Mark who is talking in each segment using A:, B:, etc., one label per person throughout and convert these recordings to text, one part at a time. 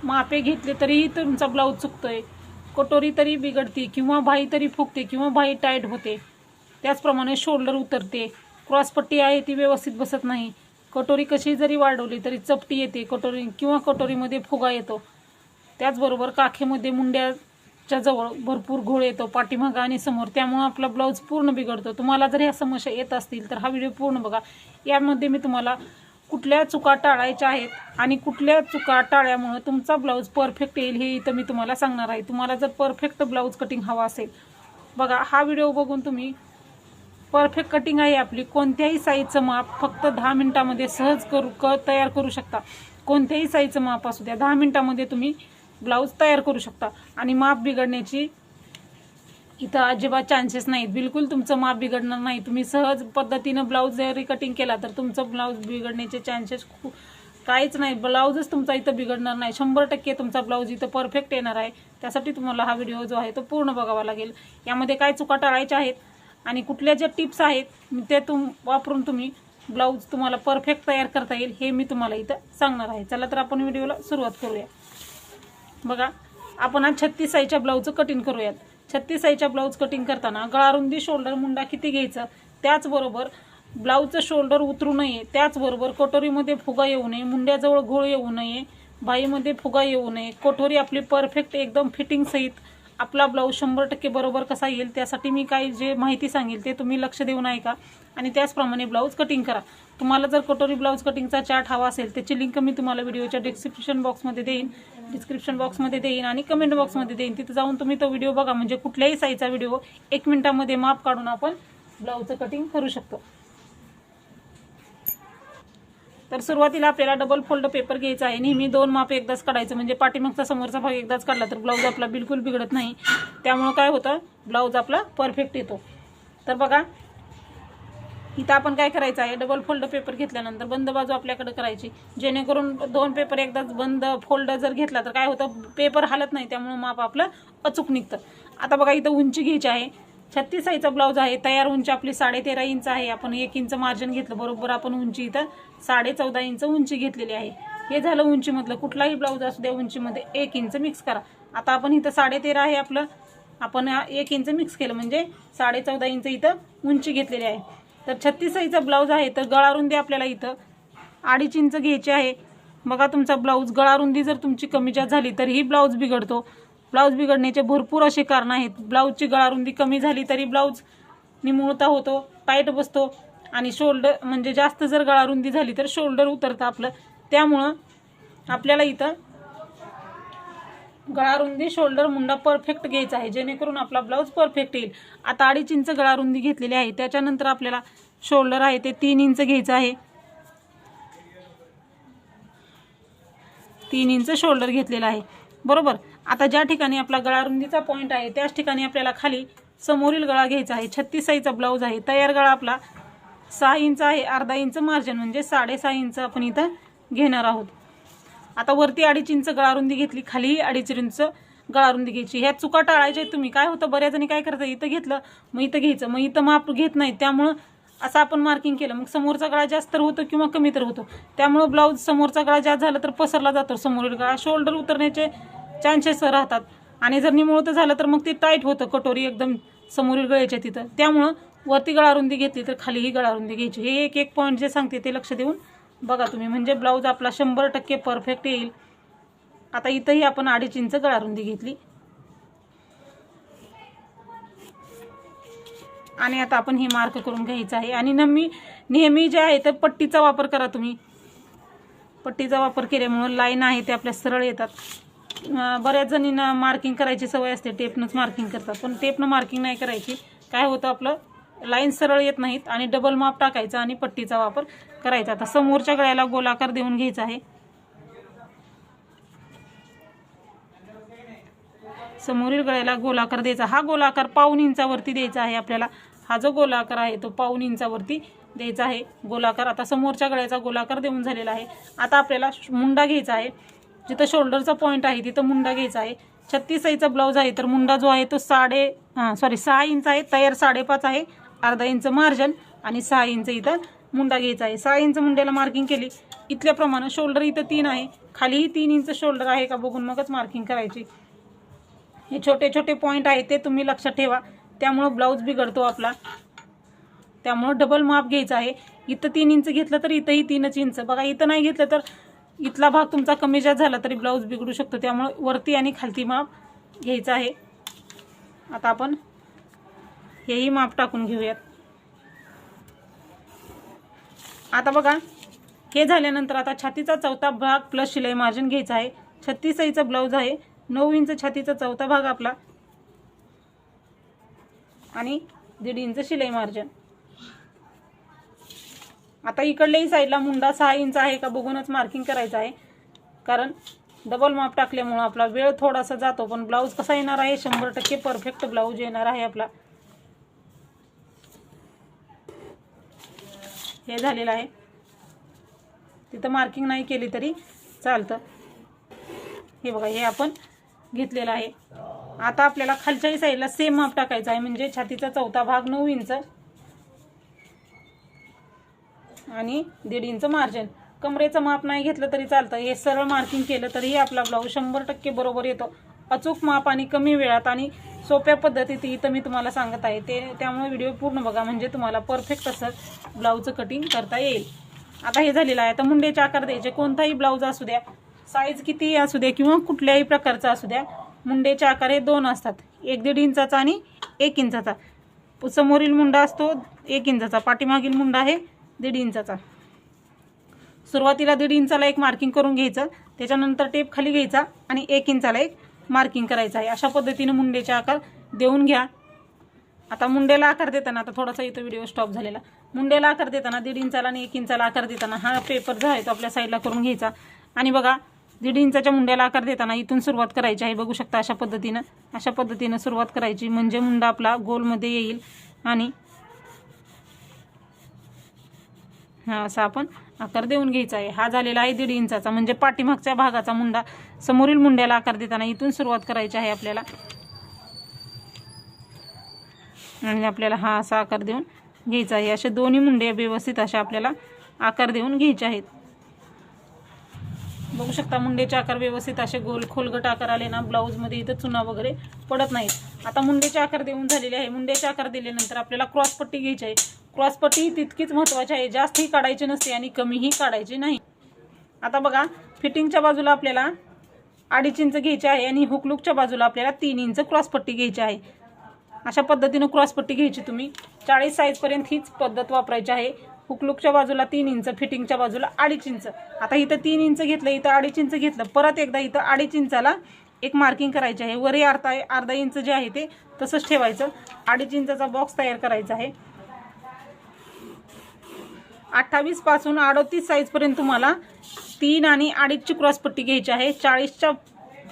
A: मापे घेतले तरीही तुमचा ब्लाऊज चुकतोय, कटोरी तरी बिघडते किंवा बाही तरी फुगते किंवा बाही टाईट होते, त्याचप्रमाणे शोल्डर उतरते, क्रॉसपट्टी आहे ती व्यवस्थित बसत नाही, कटोरी कशी जरी वाढवली तरी चपटी येते कटोरी किंवा कटोरीमध्ये फुगा येतो, त्याचबरोबर काखेमध्ये मुंड्याच्या जवळ भरपूर घोळ येतो पाठीमागं आणि समोर, त्यामुळे आपला ब्लाऊज पूर्ण बिघडतो। तुम्हाला जर ह्या समस्या येत असतील तर हा व्हिडिओ पूर्ण बघा। यामध्ये मी तुम्हाला कुठल्या चुका टाळायच्या आहेत आणि कुठल्या चुका टाळल्यामुळे तुमचा ब्लाऊज परफेक्ट येईल हे इथं मी तुम्हाला सांगणार आहे। तुम्हाला जर परफेक्ट ब्लाऊज कटिंग हवा असेल, बघा हा व्हिडिओ बघून तुम्ही परफेक्ट कटिंग आहे आपली, कोणत्याही साईजचं माप फक्त 10 मिनिटांमध्ये सहज तयार करू शकता। कोणत्याही साईजचं माप असू द्या, 10 मिनिटांमध्ये तुम्ही ब्लाऊज तयार करू शकता आणि माप बिघडण्याची इथं अजिबात चान्सेस नाहीत। बिलकुल तुमचं माप बिघडणार नाही। तुम्ही सहज पद्धतीनं ब्लाऊज जरी कटिंग केला तर तुमचं ब्लाऊज बिघडण्याचे चान्सेस काहीच नाही। ब्लाऊजच तुमचा इथं बिघडणार नाही, 100% तुमचा ब्लाऊज इथं परफेक्ट येणार आहे। त्यासाठी तुम्हाला हा व्हिडिओ जो आहे तो पूर्ण बघावा लागेल। यामध्ये काय चुका टाळायच्या आहेत आणि कुठल्या ज्या टिप्स आहेत ते वापरून तुम्ही ब्लाऊज तुम्हाला परफेक्ट तयार करता येईल हे मी तुम्हाला इथं सांगणार आहे। चला तर आपण व्हिडिओला सुरुवात करूया। बघा आपण आज 36 साईजच्या ब्लाऊजचं कटिंग करूयात। 36 साईजच्या ब्लाऊज कटिंग करताना गळारुंदी शोल्डर मुंडा किती घ्यायचा, त्याचबरोबर ब्लाऊजचं शोल्डर उतरू नये, त्याचबरोबर कटोरीमध्ये फुगा येऊ नये, मुंड्याजवळ घोळ येऊ नये, बाहीमध्ये फुगा येऊ नये, कटोरी आपली परफेक्ट एकदम फिटिंग सहित आपला ब्लाऊज 100% बरोबर कसा येईल त्यासाठी मी काय जे माहिती सांगेल ते तुम्ही लक्ष देऊन ऐका आणि त्याचप्रमाणे ब्लाऊज कटिंग करा। तुम्हाला जर कटोरी ब्लाऊज कटिंगचा चार्ट हवा असेल त्याची लिंक मी तुम्हाला व्हिडिओच्या डिस्क्रिप्शन बॉक्समध्ये देईन आणि कमेंट बॉक्समध्ये देईन, तिथे जाऊन तुम्ही तो व्हिडिओ बघा, म्हणजे कुठल्याही साईजचा व्हिडिओ 1 मिनिटामध्ये माप काढून आपण ब्लाऊजचं कटिंग करू शकतो। तर सुरुवातीला आपल्याला डबल फोल्ड पेपर घ्यायचा आहे। नेहमी 2 माप एकदाच काढायचं, म्हणजे पाठीमागचा समोरचा भाग एकदाच काढला तर ब्लाऊज आपला बिलकुल बिघडत नाही, त्यामुळे काय होतं ब्लाऊज आपला परफेक्ट येतो। तर बघा इथं आपण काय करायचं आहे, डबल फोल्ड पेपर घेतल्यानंतर बंद बाजू आपल्याकडे करायची, जेणेकरून 2 पेपर एकदाच बंद फोल्ड जर घेतला तर काय होतं पेपर हलत नाही, त्यामुळे माप आपलं अचूक निघतं। आता बघा इथं उंची घ्यायची आहे, 36 साईजचा ब्लाऊज आहे, तयार उंची आपली 13.5 इंच आहे, आपण 1 इंच मार्जिन घेतलं, बरोबर आपण उंची इथं 14.5 इंच उंची घेतलेली आहे। हे झालं उंचीमधलं, कुठलाही ब्लाऊज असू द्या उंचीमध्ये 1 इंच मिक्स करा। आता आपण इथं 13.5 आहे आपलं, आपण 1 इंच मिक्स केलं म्हणजे 14.5 इंच इथं उंची घेतलेली आहे। तर 36 साईजचा ब्लाऊज आहे, तर गळारुंदी आपल्याला इथं 2.5 इंच घ्यायची आहे। बघा तुमचा ब्लाऊज गळारुंदी जर तुमची कमी जास्त झाली तरीही ब्लाऊज बिघडतो। ब्लाऊज बिघडण्याचे भरपूर असे कारण आहेत। ब्लाऊजची गळारुंदी कमी झाली तरी ब्लाऊज निमुळता होतो, टाईट बसतो आणि शोल्डर म्हणजे जास्त जर गळारुंदी झाली तर शोल्डर उतरतं आपलं, त्यामुळं आपल्याला इथं गळारुंदी शोल्डर मुंडा परफेक्ट घ्यायचा आहे, जेणेकरून आपला ब्लाऊज परफेक्ट येईल। आता 2.5 इंच गळारुंदी घेतलेली आहे, त्याच्यानंतर आपल्याला शोल्डर आहे ते 3 इंच घ्यायचं आहे, 3 इंच शोल्डर घेतलेला आहे, बरोबर। आता ज्या ठिकाणी आपला गळारुंदीचा पॉईंट आहे त्याच ठिकाणी आपल्याला खाली समोरील गळा घ्यायचा आहे। 36 साईजचा ब्लाऊज आहे, तयार गळा आपला 6 इंच आहे, अर्धा इंच मार्जिन म्हणजे 6.5 इंच आपण इथं घेणार आहोत। आता वरती 2.5 इंच गळारुंदी घेतली, खाली 2.5 इंच गळारुंदी घ्यायची। ह्या चुका टाळायच्या तुम्ही। काय होतं बऱ्याच जणी काय करतात, इथं घेतलं मग इथं घ्यायचं, मग इथं माप घेत नाही, त्यामुळं असं आपण मार्किंग केलं मग समोरचा गळा जास्त तर होतो किंवा कमी तर होतो, त्यामुळं ब्लाऊज समोरचा गळा जास्त झाला तर पसरला जातो समोरील गळा, शोल्डर उतरण्याचे चान्सेस राहतात आणि जर निमुळतं झालं तर मग ते टाईट होतं कटोरी एकदम समोरील गळ्याच्या तिथं, त्यामुळं वरती गळारुंदी घेतली तर खाली ही गळारुंदी घ्यायची। हे एक पॉईंट जे सांगते ते लक्ष देऊन बघा तुम्ही, म्हणजे ब्लाऊज आपला 100% परफेक्ट येईल। आता इथंही आपण 2.5 इंच गळारुंदी घेतली आणि आता आपण हे मार्क करून घ्यायचं आहे आणि नेहमी जे आहे तर पट्टीचा वापर करा तुम्ही। पट्टीचा वापर केल्यामुळे लाईन आहे ते आपल्या सरळ येतात। बऱ्याच जणींना मार्किंग करायची सवय असते, टेपनंच मार्किंग करतात, पण टेपनं मार्किंग नाही करायची। काय होतं आपलं लाईन सरळ येत नाहीत आणि डबल माप टाकायचा आणि पट्टीचा वापर करायचा। आता समोरच्या गळ्याला गोलाकार देऊन घ्यायचा आहे, समोरील गळ्याला गोलाकार द्यायचा। हा गोलाकार 1.5 इंचावरती द्यायचा आहे आपल्याला, हा जो गोलाकार आहे तो 1.5 इंचावरती द्यायचा आहे गोलाकार। आता समोरच्या गळ्याचा गोलाकार देऊन झालेला आहे। आता आपल्याला मुंडा घ्यायचा आहे, जिथं शोल्डरचा पॉईंट आहे तिथं मुंडा घ्यायचा आहे। 36 साईजचा ब्लाऊज आहे तर मुंडा जो आहे तो 6 इंच आहे, तयार 5.5 आहे, अर्धा इंच मार्जिन आणि 6 इंच इथं मुंडा घ्यायचा आहे। 6 इंच मुंड्याला मार्किंग केली। इथल्याप्रमाणे शोल्डर इथं 3 आहे, खालीही 3 इंच शोल्डर आहे का बघून मगच मार्किंग करायची। हे छोटे छोटे पॉईंट आहे ते तुम्ही लक्षात ठेवा, त्यामुळे ब्लाऊज बिघडतो आपला। त्यामुळे डबल माप घ्यायचं आहे। इथं 3 इंच घेतलं तर इथंही 3 इंच बघा। इथं नाही घेतलं तर इथला भाग तुमचा कमी जास्त झाला तरी ब्लाऊज बिघडू शकतो, त्यामुळे वरती आणि खालती माप घ्यायचं आहे। आता आपण हेही माप टाकून घेऊयात। आता बघा हे झाल्यानंतर आता छातीचा चौथा भाग प्लस शिलाई मार्जिन घ्यायचा आहे। 36 इंच ब्लाऊज आहे, 9 इंच छातीचा चौथा भाग आपला आणि 1.5 इंच शिलाई मार्जिन। आता इकडल्याही साईडला मुंडा 6 इंच आहे का बघूनच मार्किंग करायचं आहे, कारण डबल माप टाकल्यामुळे आपला वेळ थोडासा जातो, पण ब्लाऊज कसा येणार आहे 100% परफेक्ट ब्लाऊज येणार आहे आपला। हे झालेलं आहे, तिथं मार्किंग नाही केली तरी चालतं। हे बघा हे आपण घेतलेलं आहे। आता आपल्याला खालच्याही साईडला सेम माप टाकायचं आहे, म्हणजे छातीचा चौथा भाग 9 इंच आणि 1.5 इंच मार्जिन। कमरेचं माप नाही घेतलं तरी चालतं, हे सरळ मार्किंग केलं तरीही आपला ब्लाऊज 100% बरोबर येतो। अचूक माप आणि कमी वेळात आणि सोप्या पद्धतीत इथं मी तुम्हाला सांगत आहे, त्यामुळे व्हिडिओ पूर्ण बघा, म्हणजे तुम्हाला परफेक्ट असं ब्लाऊजचं कटिंग करता येईल। आता हे झालेलं आहे। आता मुंडेचे आकार द्यायचे, कोणताही ब्लाऊज असू द्या, साईज कितीही असू द्या किंवा कुठल्याही प्रकारचा असू द्या, मुंडेचे आकार हे 2 असतात, 1.5 इंचाचा आणि 1 इंचाचा। समोरील मुंडा असतो 1 इंचाचा, पाठीमागील मुंडा आहे 1.5 इंचाचा। सुरुवातीला 1.5 इंचाला एक मार्किंग करून घ्यायचं, त्याच्यानंतर टेप खाली घ्यायचा आणि 1 इंचाला एक मार्किंग करायचं आहे। अशा पद्धतीने मुंडेचे आकार देऊन घ्या। आता मुंडेला आकार देताना, आता थोडासा इथं व्हिडिओ स्टॉप झालेला, मुंडेला आकार देताना 1.5 इंचाला आणि 1 इंचाला आकार देताना हा पेपर जो आहे तो आपल्या साईडला करून घ्यायचा आणि बघा 1.5 इंचाच्या मुंड्याला आकार देताना इथून सुरुवात करायची आहे। बघू शकता अशा पद्धतीनं सुरुवात करायची, म्हणजे मुंडा आपला गोलमध्ये येईल आणि हा असा आपण आकार देऊन घ्यायचा आहे। हा झालेला आहे 1.5 इंचाचा, म्हणजे पाठीमागच्या भागाचा मुंडा। समोरील मुंड्याला आकार देताना इथून सुरुवात करायची आहे आपल्याला आणि आपल्याला हा असा आकार देऊन घ्यायचा आहे। असे दोन्ही मुंडे व्यवस्थित अशा आपल्याला आकार देऊन घ्यायचे आहेत। बघू शकता मुंडेचे आकार व्यवस्थित असे गोल खोलगट आकार आले ना, ब्लाऊजमध्ये इथं चुना वगैरे पडत नाहीत। आता मुंडेचे आकार देऊन झालेले आहे। मुंडेचे आकार दिल्यानंतर आपल्याला क्रॉसपट्टी घ्यायची आहे। क्रॉसपट्टी तितकीच महत्त्वाची आहे, जास्तही काढायची नसते आणि कमीही काढायची नाही। आता बघा फिटिंगच्या बाजूला आपल्याला 2.5 इंच घ्यायची आहे आणि हुकलूकच्या बाजूला आपल्याला 3 इंच क्रॉसपट्टी घ्यायची आहे। अशा पद्धतीने क्रॉसपट्टी घ्यायची तुम्ही 40 साईजपर्यंत हीच पद्धत वापरायची आहे। हुकलूकच्या बाजूला 3 इंच, फिटिंगच्या बाजूला 2.5 इंच। आता इथं 3 इंच घेतलं, इथं 2.5 इंच घेतलं, परत एकदा इथं 2.5 इंचाला एक मार्किंग करायची आहे। वरही अर्धा इंच जे आहे ते तसंच ठेवायचं। 2.5 इंचाचा बॉक्स तयार करायचा आहे। 28 पासून 38 साईजपर्यंत तुम्हाला 3 आणि 2.5 ची क्रॉसपट्टी घ्यायची आहे। 40च्या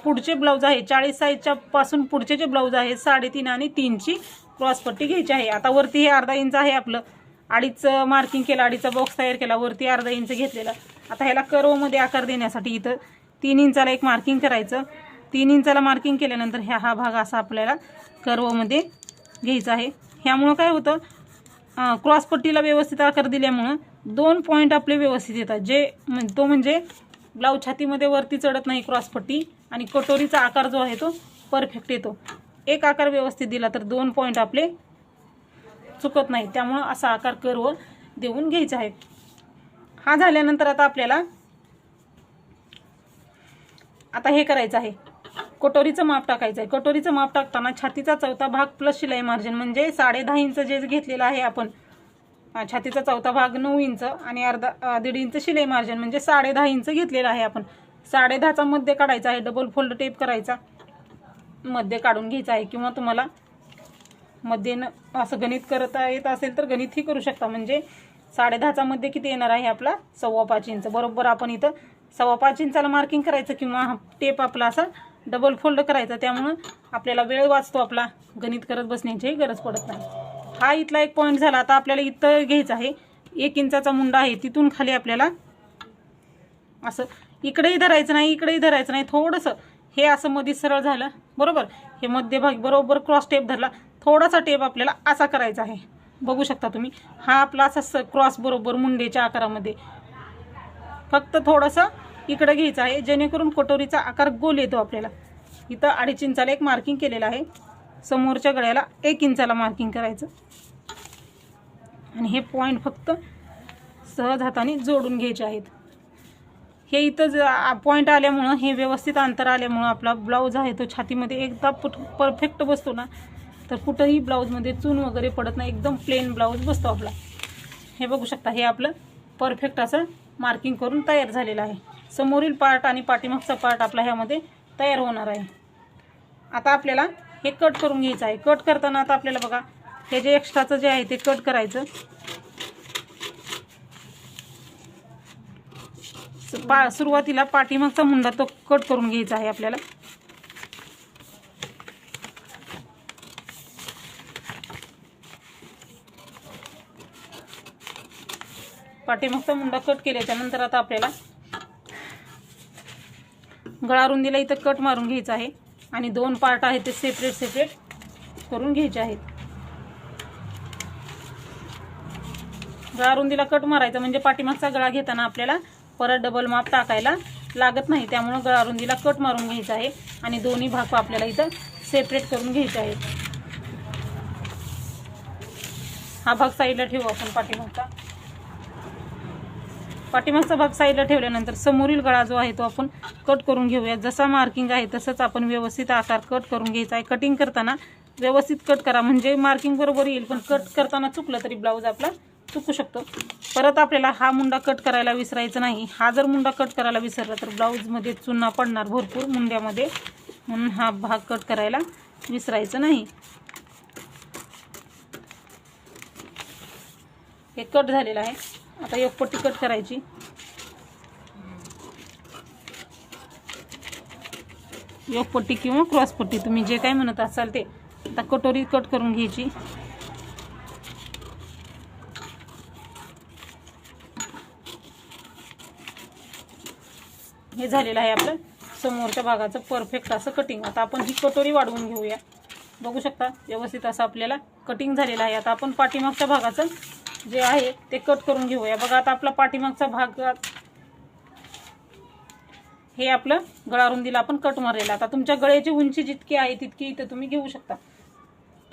A: पुढचे ब्लाऊज आहे, 40 साईजच्या पासून पुढचे जे ब्लाऊज आहे 3.5 आणि 3 ची क्रॉसपट्टी घ्यायची आहे। आता वरती हे अर्धा इंच आहे आपलं, 2.5 मार्किंग केलं, 2.5चा बॉक्स तयार केला, वरती अर्धा इंच घेतलेला। आता ह्याला कर्वमध्ये आकार देण्यासाठी इथं 3 इंचाला एक मार्किंग करायचं। 3 इंचाला मार्किंग केल्यानंतर हा भाग असा आपल्याला कर्वमध्ये घ्यायचा आहे। ह्यामुळं काय होतं, क्रॉसपट्टीला व्यवस्थित आकार दिल्यामुळं 2 पॉईंट आपले व्यवस्थित येतात, तो म्हणजे ब्लाऊज छातीमध्ये वरती चढत नाही क्रॉसपट्टी आणि कटोरीचा आकार जो आहे तो परफेक्ट येतो। एक आकार व्यवस्थित दिला तर 2 पॉईंट आपले चुकत नाही, त्यामुळं असा आकार कर्व देऊन घ्यायचा आहे। हा झाल्यानंतर आता आपल्याला हे करायचं आहे, कटोरीचं माप टाकायचं आहे। कटोरीचं माप टाकताना छातीचा चौथा भाग प्लस शिलाई मार्जिन, म्हणजे 10.5 इंच जे घेतलेलं आहे आपण, छातीचा चौथा भाग 9 इंच आणि 1.5 इंच शिलाई मार्जिन, म्हणजे 10.5 इंच घेतलेला आहे आपण। 10.5चा मध्य काढायचा आहे, डबल फोल्ड टेप करायचा, मध्य काढून घ्यायचा आहे। किंवा तुम्हाला मध्ये असं गणित करता येत असेल तर गणितही करू शकता, म्हणजे 10.5चा मध्ये किती येणार आहे आपला 5.25 इंच। बरोबर आपण इथं 5.25 इंचाला मार्किंग करायचं किंवा टेप आपला असा डबल फोल्ड करायचा, त्यामुळं आपल्याला वेळ वाचतो, आपला गणित करत बसण्याची गरज पडत नाही। हा इथला एक पॉईंट झाला। आता आपल्याला इथं घ्यायचं आहे 1 इंचाचा मुंडा आहे, तिथून खाली आपल्याला असं इकडेही धरायचं नाही, इकडेही धरायचं नाही, थोडंसं हे असं मध्ये सरळ झालं, बरोबर हे मध्यभागी बरोबर क्रॉस टेप धरला, थोडासा टेप आपल्याला असा करायचा आहे बघू शकता तुम्ही, हा आपला असा क्रॉस बरोबर मुंडेच्या आकारामध्ये फक्त थोडंसं इकडं घ्यायचं आहे, जेणेकरून कटोरीचा आकार गोल येतो आपल्याला. इथं 2.5 इंचाला एक मार्किंग केलेलं आहे, समोरच्या गळ्याला 1 इंचाला मार्किंग करायचं आणि हे पॉईंट फक्त सहज हाताने जोडून घ्यायचे आहेत. हे इथं पॉईंट आल्यामुळं, हे व्यवस्थित अंतर आल्यामुळं आपला ब्लाऊज आहे तो छातीमध्ये एकदा परफेक्ट बसतो ना, तर कुठंही ब्लाऊजमध्ये चून वगैरे पडत नाही, एकदम प्लेन ब्लाऊज बसतो आपला. हे बघू शकता, हे आपलं परफेक्ट असं मार्किंग करून तयार झालेलं आहे. समोरील पार्ट आणि पाठीमागचा पार्ट आपला ह्यामध्ये तयार होणार आहे. आता आपल्याला हे कट करून घ्यायचं आहे. कट करताना आता आपल्याला बघा, हे जे एक्स्ट्राचं जे आहे ते कट करायचं. सुरुवातीला पाठीमागचा मुंडा तो कट करून घ्यायचा आहे आपल्याला. पाठीमागचा मुंडा कट केल्याच्या नंतर आता आपल्याला गळा रुंदीला इथं कट मारून घ्यायचा आहे आणि 2 पार्ट आहेत ते सेपरेट करून घ्यायचे आहेत. गळा रुंदीला कट मारायचा म्हणजे पाठीमागचा गळा घेताना आपल्याला परत डबल माप टाकायला लागत नाही. त्यामुळे गळा रुंदीला कट मारून घ्यायचा आहे आणि दोन्ही भाग आपल्याला इथं सेपरेट करून घ्यायचे आहेत. हा भाग साईडला ठेवू आपण. पाठीमागचा भाग साईडला ठेवल्यानंतर समोरील गळा जो आहे तो आपण कट करून घेऊया. जसा मार्किंग आहे तसंच आपण व्यवस्थित आकार कट करून घ्यायचा आहे. कटिंग करताना व्यवस्थित कट करा म्हणजे मार्किंग बरोबर येईल, पण कट करताना चुकलं तरी ब्लाऊज आपला चुकू शकतो. परत आपल्याला हा मुंडा कट करायला विसरायचा नाही. हा जर मुंडा कट करायला विसरला तर ब्लाऊजमध्ये चुना पडणार भरपूर मुंड्यामध्ये, म्हणून हा भाग कट करायला विसरायचं नाही. हे कट झालेलं आहे. आता एक पट्टी कट करायची. एक पट्टी किंवा क्रॉस पट्टी तुम्ही जे काय म्हणत असाल ते. आता कटोरी कट करून घ्यायची. हे झालेलं आहे आपलं समोरच्या भागाचं परफेक्ट असं कटिंग. आता आपण ही कटोरी वाढवून घेऊया. बघू शकता व्यवस्थित असं आपल्याला कटिंग झालेलं आहे. आता आपण पाठीमागच्या भागाचं जे आहे ते कट करून घेऊया. बघा आता आपला पाठीमागचा भाग हे आपलं गळा रुंदीला आपण कट मारलेला. आता तुमच्या गळ्याची उंची जितकी आहे तितकी इथं तुम्ही घेऊ शकता.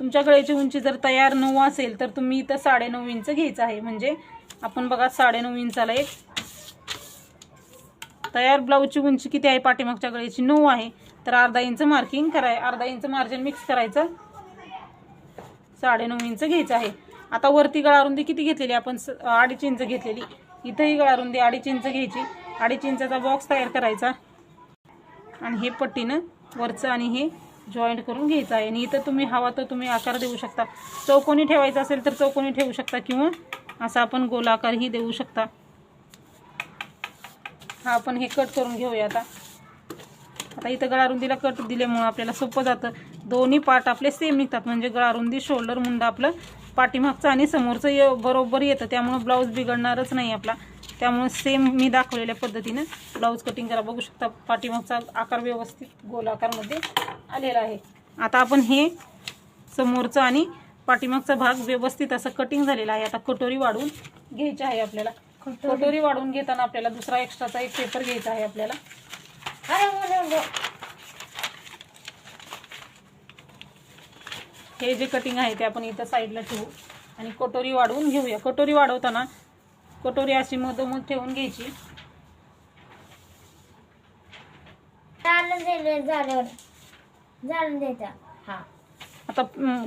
A: तुमच्या गळ्याची उंची जर तयार 9 असेल तर तुम्ही इथं 9.5 इंच घ्यायचं आहे. म्हणजे आपण बघा 9.5 इंचाला एक तयार ब्लाऊजची उंची किती आहे, पाठीमागच्या गळ्याची 9 आहे, तर अर्धा इंच मार्किंग करायचं, अर्धा इंच मार्जिन मिक्स करायचं, 9.5 इंच घ्यायचं आहे. आता वरती गळा रुंदी किती घेतलेली आपण 2.5 इंच घेतलेली. इथंही गळा रुंदी 2.5 इंच घ्यायची. 2.5 इंचाचा बॉक्स तयार करायचा आणि हे पट्टीनं वरचं आणि हे जॉईंट करून घ्यायचं आहे. आणि इथं तुम्ही हवा तर तुम्ही आकार देऊ शकता. चौकोनी ठेवायचा असेल तर चौकोनी ठेवू शकता किंवा असा आपण गोलाकारही देऊ शकता. हा आपण हे कट करून घेऊया. आता इथं गळा रुंदीला कट दिल्यामुळं आपल्याला सोपं जातं. दोन्ही पार्ट आपले सेम निघतात म्हणजे गळा रुंदी शोल्डर मुंडा आपलं पाठीमागचं आणि समोरचं बरोबर येतं. त्यामुळं ब्लाऊज बिघडणारच नाही आपला. त्यामुळे सेम मी दाखवलेल्या पद्धतीनं ब्लाऊज कटिंग करा. बघू शकता पाठीमागचा आकार व्यवस्थित गोलाकारमध्ये आलेला आहे. आता आपण हे समोरचं आणि पाठीमागचा भाग व्यवस्थित असं कटिंग झालेला आहे. आता कटोरी वाढवून घ्यायची आहे आपल्याला. कटोरी वाढवून घेताना आपल्याला दुसरा एक्स्ट्राचा एक पेपर घ्यायचा आहे आपल्याला. हे जे कटिंग आहे ते आपण इथं साईडला ठेवू आणि कटोरी वाढवून घेऊया. कटोरी वाढवताना कटोरी अशी मधोमध ठेवून घ्यायची. आता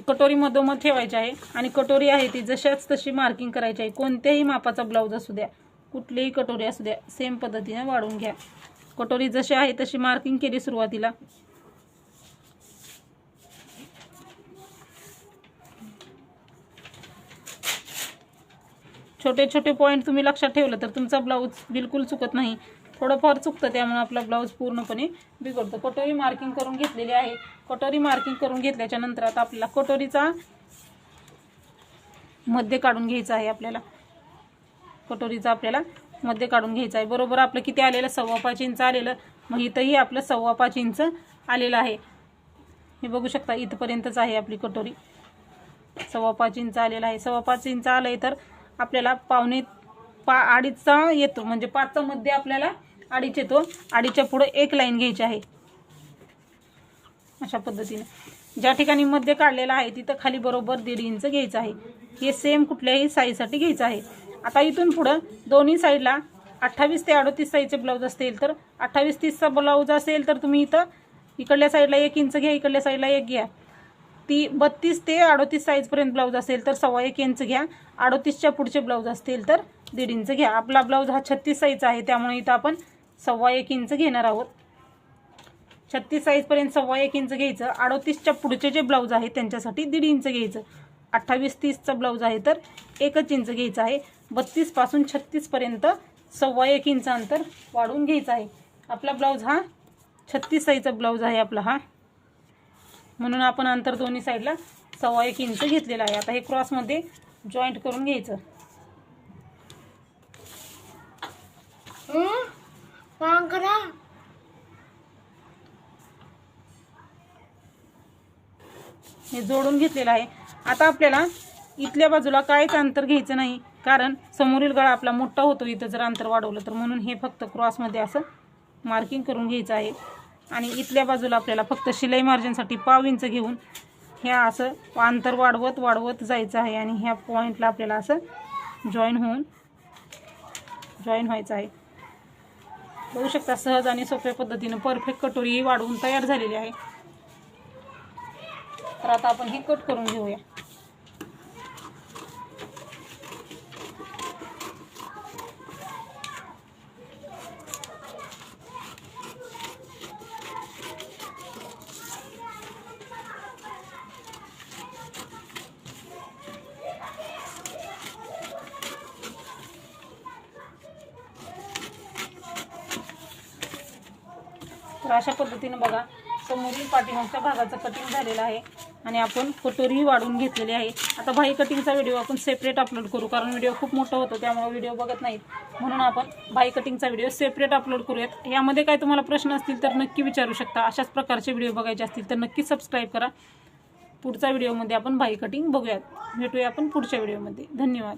A: कटोरी मधोमध ठेवायची आहे आणि कटोरी आहे ती जशाच तशी मार्किंग करायची आहे. कोणत्याही मापाचा ब्लाऊज असू द्या, कुठलीही कटोरी असू द्या, सेम पद्धतीने वाढवून घ्या. कटोरी जशी आहे तशी मार्किंग केली सुरुवातीला. छोटे छोटे पॉईंट तुम्ही लक्षात ठेवलं तर तुमचा ब्लाऊज बिलकुल चुकत नाही. थोडंफार चुकतं त्यामुळे आपला ब्लाऊज पूर्णपणे बिघडतो. कटोरी मार्किंग करून घेतलेली आहे. कटोरी मार्किंग करून घेतल्याच्या नंतर आता आपल्याला कटोरीचा मध्य काढून घ्यायचा आहे. कटोरीचा आपल्याला मध्य काढून घ्यायचा आहे. बरोबर आपलं किती आलेलं 5.25 इंच आलेलं. मग इथंही आपलं 5.25 इंच आलेलं आहे. हे बघू शकता इथपर्यंतच आहे आपली कटोरी. 5.25 इंच आलेला आहे. 5.25 इंच आलंय तर आपल्याला पावणे 2.5 येतो, म्हणजे 5चा मध्ये आपल्याला 2.5 येतो. 2.5च्या पुढे एक लाईन घ्यायची आहे अशा पद्धतीने. ज्या ठिकाणी मध्य काढलेला आहे तिथं खाली बरोबर 1.5 इंच घ्यायचं आहे. हे सेम कुठल्याही साईजसाठी घ्यायचं आहे. आता इथून पुढं दोन्ही साईडला 28 ते 38 साईजचे ब्लाऊज असतील तर 28-30चा ब्लाऊज असेल तर तुम्ही इथं इकडल्या साईडला 1 इंच घ्या, इकडल्या साईडला 1 घ्या. 32 ते 38 साईजपर्यंत ब्लाऊज असेल तर 1.25 इंच घ्या. 38च्या पुढचे ब्लाऊज असतील तर 1.5 इंच घ्या. आपला ब्लाऊज हा 36 साईजचा आहे त्यामुळे इथं आपण 1.25 इंच घेणार आहोत. 36 साईजपर्यंत 1.25 इंच घ्यायचं. 38च्या पुढचे जे ब्लाऊज आहेत त्यांच्यासाठी 1.5 इंच घ्यायचं. 28-30चा ब्लाऊज आहे तर 1 इंच घ्यायचं आहे. 32 पासून 36 पर्यंत 1.25 इंच अंतर वाढवून घ्यायचं आहे. आपला ब्लाऊज हा 36 साईजचा ब्लाऊज आहे आपला हा, म्हणून आपण अंतर दोन्ही साईडला 1.25 इंच घेतलेलं आहे. आता हे क्रॉसमध्ये जॉईंट करून घ्यायचं. हे जोडून घेतलेलं आहे. आता आपल्याला इथल्या बाजूला काहीच अंतर घ्यायचं नाही, कारण समोरील गळा आपला मोठा होतो इथं जर अंतर वाढवलं तर, म्हणून हे फक्त क्रॉसमध्ये असं मार्किंग करून घ्यायचं आहे. आणि इथल्या बाजूला आपल्याला फक्त शिलाई मार्जिनसाठी 1.5 इंच घेऊन ह्या असं अंतर वाढवत वाढवत जायचं आहे आणि ह्या पॉईंटला आपल्याला असं जॉईन व्हायचं आहे. बघू शकता सहज आणि सोप्या पद्धतीने परफेक्ट कटोरी ही वाढवून तयार झालेली आहे. तर आता आपण हे कट करून घेऊया. तर अशा पद्धतीने बघा समोरील पाठीमागच्या भागाचं कटिंग झालेलं आहे आणि आपण कटोरीही वाढवून घेतलेली आहे. आता भाई कटिंगचा व्हिडिओ आपण सेपरेट अपलोड करू, कारण व्हिडिओ खूप मोठा होतो त्यामुळे व्हिडिओ बघत नाहीत, म्हणून आपण भाई कटिंगचा व्हिडिओ सेपरेट अपलोड करूयात. यामध्ये काय तुम्हाला प्रश्न असतील तर नक्की विचारू शकता. अशाच प्रकारचे व्हिडिओ बघायचे असतील तर नक्की सबस्क्राईब करा. पुढच्या व्हिडिओमध्ये आपण भाई कटिंग बघूयात. भेटूया आपण पुढच्या व्हिडिओमध्ये. धन्यवाद.